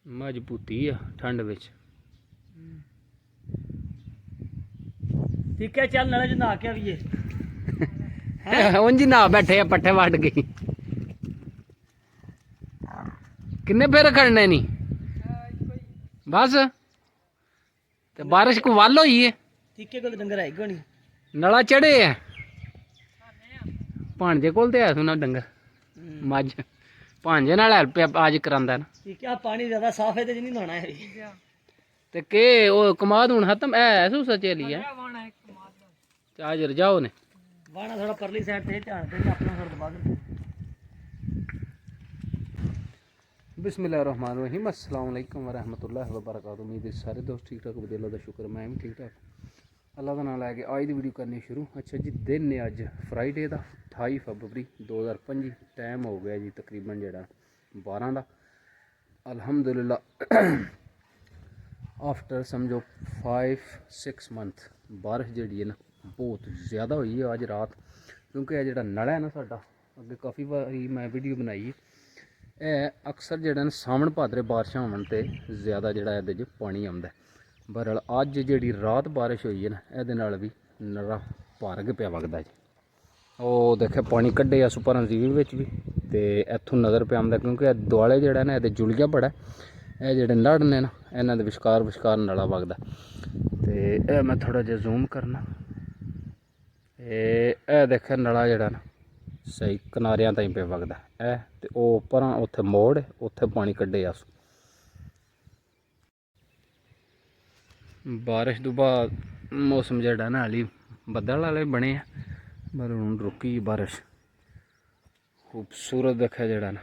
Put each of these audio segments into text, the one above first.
मजबूती आ ठंड विच। ठीक है चल नाले च नहा के आइए। उंज ही नहा बैठे पट्ठे वड्ड गई। किन्ने फेर खड़ने नी बस ते बारिश को वल होई है। ठीक है कोई डंगर है कोनी नला चढ़े है भांजे कोल ते है सुना डंगर मज भांजे नाल हेल्प आज करांदा ना। ठीक है पानी ज्यादा साफ है ते नहीं नहाना है ते के ओ कमाद हुन खत्म है सू सचेली है आज रजाओ ने वाना थोड़ा परली साइड ते ध्यान देना अपना थोड़ा दबा कर। बिस्मिल्लाहिर्रहमानिर्रहीम अस्सलाम वालेकुम वरहमतुल्लाहि वबरकातुहू। उम्मीद है सारे दोस्त ठीक ठाक होंगे। अल्लाह दा शुक्र मैं भी ठीक ठाक। अल्लाह का नाम लैके अज दी वीडियो करनी शुरू। अच्छा जी दिन ने अज फ्राइडे का 28 फरवरी 2025 टाइम हो गया जी तकरीबन जेड़ा 12 का। अल्हम्दुलिल्लाह आफ्टर समझो 5-6 मंथ बारिश जी है ना बहुत ज़्यादा हुई है अज रात। क्योंकि यह जो नला है ना साडा अगे काफ़ी बारी मैं वीडियो बनाई है अक्सर जो सावन भादरे बारिशां होवन ते ज़्यादा जोड़ा ये पानी आंदा है। बहरहाल अज जी रात बारिश हुई है ना ये भी नरा भर के पिया वगदा जी। वो देखे पानी कड्ढे अस उपर झील भी तो इत्थों नज़र पे आंदा क्योंकि दुआले जोड़ा ना ये जुड़िया बड़ा है। ये जोड़े नड़ ने ना इन्हों के विचकार नला वगदा तो मैं थोड़ा जहा जूम करना। ये देखे नला जोड़ा ना सही किनारियां ताईं पे वगदा है ते ओह परां उत्थे मोड़ उत्थे पानी कड्ढे अस। बारिश तो बाद मौसम जेड़ा ना हाली बदल वाले बने पर हुण रुकी बारिश। खूबसूरत देखा जेड़ा ना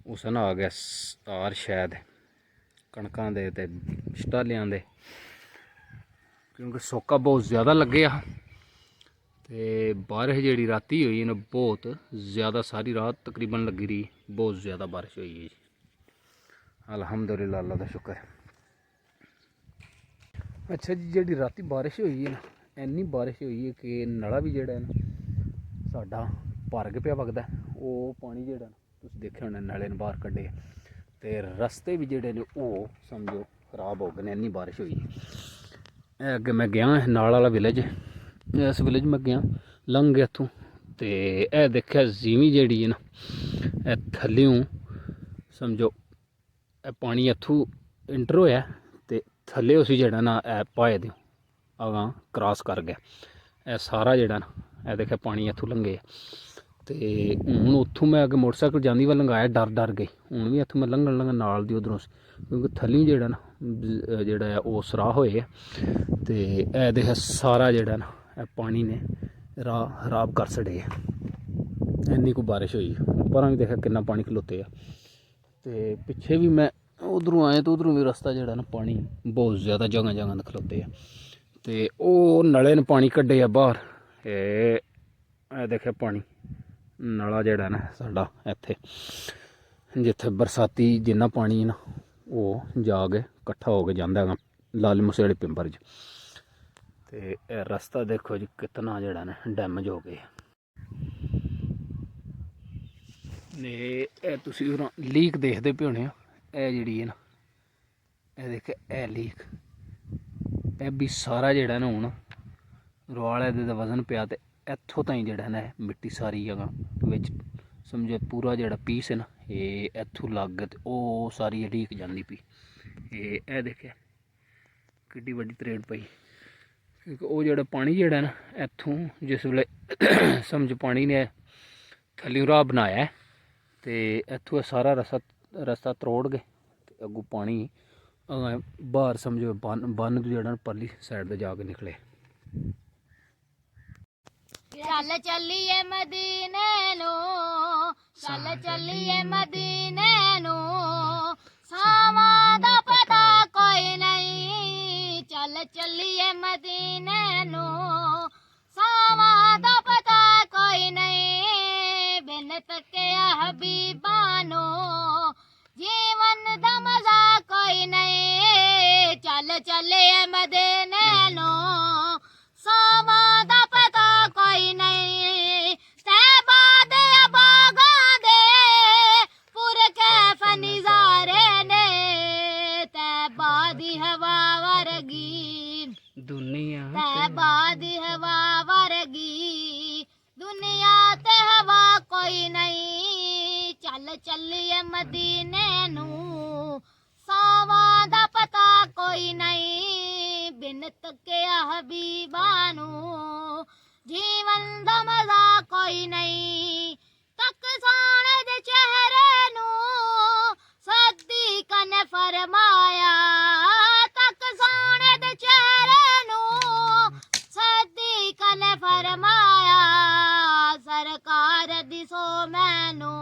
उस ना आ गया तार शायद कणकां दे ते शटालियां दे क्योंकि सोका बहुत ज़्यादा लगे आ ते बारिश जी राती हुई ना बहुत ज़्यादा सारी रात तकरीबन लगी रही बहुत ज़्यादा बारिश हुई है जी। अल्हम्दुलिल्लाह अल्लाह का शुक्र है। अच्छा जी जी राती बारिश हुई है ना इन्नी बारिश हुई है कि नला भी जोड़ा है ना साडा भर के पिया वगदा है। वो पानी जोड़ा ना तुम देखे होने नले ने बाहर कड्ढे ते रस्ते भी जोड़े ने वो समझो खराब हो गए इन्नी बारिश हुई है। अगे मैं गया नाल वाला विलेज इस विलेज में गया लंघ गया इत्थों तो यह देखा जीवी जी है ना थल्यों समझो पानी इत्थों इंटर होया तो थल्ले उसी जड़ा ना पाए दो अगां क्रॉस कर गया। यह सारा जड़ा ना यह देखा पानी इत्थों लंघे तो हूँ उत्थों मैं अगर मोटरसाइकिल जांदी वाल लंघाया डर गई हूँ भी इत्थों मैं लंघन नाल दी उधरों क्योंकि थल्यों जड़ा ना जोड़ा है वो सराह होए तो यह देखा सारा जड़ा ना पानी ने राह खराब कर छड़े इन्नी को बारिश हुई। पर भी देखा कितना पानी खलोते तो पिछे भी मैं उधरों आए तो उधरों भी रास्ता जोड़ा ना पानी बहुत ज़्यादा जगह जगह खलोते तो वो नले ने पानी कड्ढे बाहर देखे पानी नला जोड़ा ना साडा इत्थे जिथे बरसाती जिन्ना पानी ना वो जाके कट्ठा हो के जांदा है लाल मुसेड़ी पिंबर च। तो रास्ता देखो जी कितना जोड़ा ना डैमेज हो गया लीक देखते पे होने जी है ना यह देखे ए लीक यह भी सारा जोड़ा ना हूँ रवाले दे वजन पिया तो इत्थों ताईं जोड़ा ना मिट्टी सारी जगह बिच समझो पूरा जोड़ा पीस है ना ये इत्थों लग गया तो वह सारी लीक जाती पी ये देखे कि वड्डी तरेड़ पई क्योंकि वो जोड़ा पानी जोड़ा ना इत्थों जिस वे समझ पानी ने थल्यों राह बनाया तो इत्थों सारा रस्ता त्रोड़ गए तो अगू पानी बाहर समझो बन जोड़ा परली साइड जाके निकले। चल चलिए मदीने नो चल चलिए मदीने नो सावां दा पता कोई नहीं चल चलिए मदीने नो सावां दा पता कोई नहीं बिन तकिया हबीबानो जीवन दा मजा कोई नहीं चल चलिए मदीने नो सावां दा पता कोई नहीं तैबा दे बागां दे पुर कैफ निज़ारे ने ਚੱਲ ਚੱਲੀਏ ਮਦੀਨੇ ਨੂੰ ਸਾਵਾਂ ਦਾ ਪਤਾ ਕੋਈ ਨਹੀਂ ਬਿਨ ਤੱਕਿਆ ਹਬੀਬਾਂ ਨੂੰ ਜੀਵਨ ਦਾ ਮਜ਼ਾ ਕੋਈ ਨਹੀਂ ਤੱਕ ਸੋਹਣੇ ਦੇ ਚਿਹਰੇ ਨੂੰ ਸਦੀਕ ਨੇ ਫਰਮਾਇਆ ਤੱਕ ਸੋਹਣੇ ਦੇ ਚਿਹਰੇ ਨੂੰ ਸਦੀਕ ਨੇ ਫਰਮਾਇਆ ਸਰਕਾਰ ਦਿਸੋ ਮੈਨੂੰ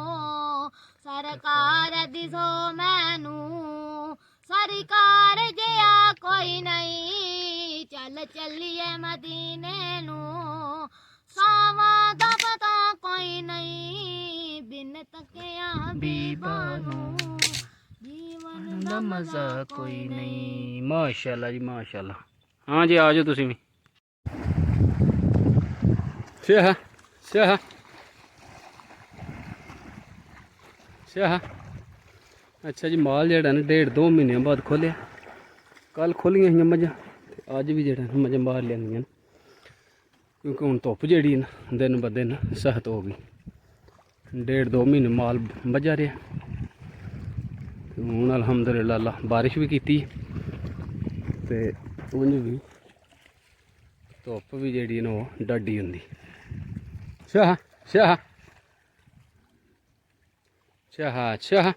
ਸਰਕਾਰ ਦਿਸੋ ਮੈਨੂੰ ਸਰਕਾਰ ਜਿਹਾ ਕੋਈ ਨਹੀਂ ਚੱਲ ਚੱਲੀਏ ਮਦੀਨੇ ਨੂੰ ਸਾਵਾਂ ਦਾ ਪਤਾ ਕੋਈ ਨਹੀਂ ਬਿਨ ਤੱਕਿਆ ਹਬੀਬਾਂ ਨੂੰ ਜੀਵਨ ਦਾ ਮਜ਼ਾ ਕੋਈ ਨਹੀਂ ਮਾਸ਼ਾਅੱਲਾ ਜੀ ਮਾਸ਼ਾਅੱਲਾ। ਹਾਂ ਜੀ ਆ ਜਾਓ ਤੁਸੀਂ ਵੀ ਸ਼ਾਹ ਸ਼ਾਹ ਸ਼ਾਹ। ਅੱਛਾ ਜੀ ਮਾਲ ਜਿਹੜਾ ਨਾ 1.5-2 ਮਹੀਨਿਆਂ ਬਾਅਦ ਖੋਲਿਆ। ਕੱਲ ਖੋਲੀਆਂ ਸੀ ਮੱਝਾਂ ਤੇ ਅੱਜ ਵੀ ਜਿਹੜਾ ਨਾ ਮੱਝਾਂ ਬਾਹਰ ਲਿਆਂਦੀਆਂ ਕਿਉਂਕਿ ਹੁਣ ਧੁੱਪ ਜਿਹੜੀ ਨਾ ਦਿਨ ਬ ਦਿਨ ਸਖਤ ਹੋ ਗਈ। 1.5-2 ਮਹੀਨੇ ਮਾਲ ਵੱਝਾ ਰਿਹਾ। ਹੁਣ ਅਲਹਮਦੁਲਿਲਾ ਅੱਲਾ ਬਾਰਿਸ਼ ਵੀ ਕੀਤੀ ਤੇ ਉਂਝ ਵੀ ਧੁੱਪ ਵੀ ਜਿਹੜੀ ਨਾ ਉਹ ਡਾਢੀ ਹੁੰਦੀ। ਸ਼ਾਹ ਸ਼ਾਹ ਸ਼ਾਹ ਸ਼ਾਹ